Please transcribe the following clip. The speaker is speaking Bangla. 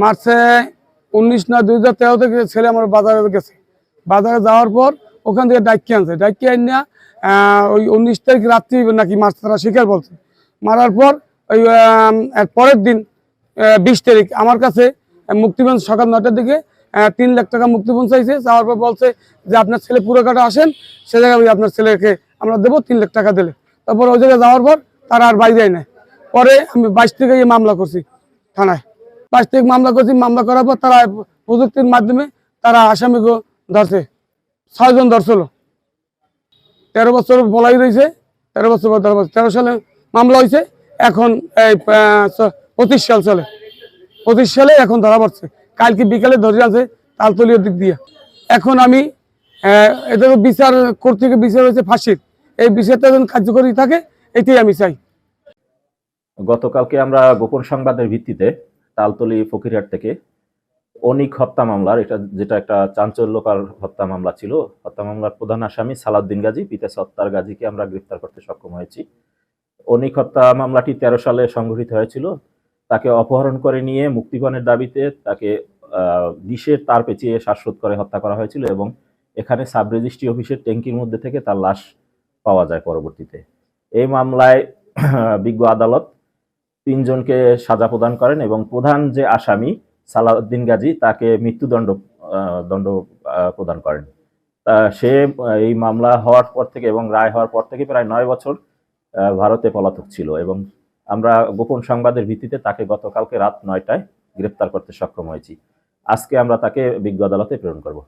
মার্চে 19/9/2013 থেকে ছেলে আমার বাজারে গেছে। বাজারে যাওয়ার পর ওখান থেকে ডাকিয়ে আনছে, ডাকিয়ে আনিয়া ওই 19 তারিখ রাত্রি নাকি মারছে, তারা শিকার বলছে। মারার পর ওই পরের দিন 20 তারিখ আমার কাছে মুক্তিপণ সকাল 9টার দিকে 3 লাখ টাকা মুক্তিপণ চাইছে। যাওয়ার পর বলছে যে আপনার ছেলে পুরোকাটা আসেন, সে জায়গায় ওই আপনার ছেলেকে আমরা দেবো 3 লাখ টাকা দিলে। তারপর ওই জায়গায় যাওয়ার পর তারা আর বাইরে যায় না। পরে আমি 22 থেকে মামলা করছি থানায়। 22 থেকে মামলা করছি। মামলা করার পর তারা প্রযুক্তির মাধ্যমে তারা আসামিকে ধরছে, 6 জন ধরছিল। 13 বছর বলাই রয়েছে, 13 বছর 13 সালে মামলা হয়েছে। এখন এই 25 সাল চলে, 25 সালে এখন ধরা পড়ছে। কালকে বিকালে ধরে আছে তালতলীয় দিক দিয়ে। এখন আমি এটা বিচার কর্তৃক বিচার হয়েছে ফাঁসির, এই বিচারটা যেন কার্যকরী থাকে এটাই আমি চাই। গতকালকে আমরা গোপন সংবাদের ভিত্তিতে তালতলী ফকিরহাট থেকে অনিক হত্যা মামলার, যেটা একটা চাঞ্চল্যকর হত্যা মামলা ছিল, হত্যা মামলার প্রধান আসামি সালাউদ্দিন গাজী পিতা সত্তার গাজীকে আমরা গ্রেফতার করতে সক্ষম হয়েছি। অনিক হত্যা মামলাটি 13 সালে সংঘটিত হয়েছিল। তাকে অপহরণ করে নিয়ে মুক্তিপণের দাবিতে তাকে ডিশের তার পেঁচিয়ে শ্বাসরোধ করে হত্যা করা হয়েছিল এবং এখানে সাব রেজিস্ট্রি অফিসের ট্যাঙ্কির মধ্যে থেকে তার লাশ পাওয়া যায় পরবর্তীতে। এই মামলায় বিজ্ঞ আদালত 3 জনকে সাজা প্রদান করেন এবং প্রধান যে আসামি সালাউদ্দিন গাজী তাকে মৃত্যুদণ্ড প্রদান করেন। সে এই মামলা হওয়ার পর থেকে এবং রায় হওয়ার পর থেকে প্রায় 9 বছর ভারতে পলাতক ছিল এবং আমরা গোপন সংবাদের ভিত্তিতে তাকে গতকালকে রাত 9টায় গ্রেফতার করতে সক্ষম হয়েছি। আজকে আমরা তাকে বিজ্ঞ আদালতে প্রেরণ করব।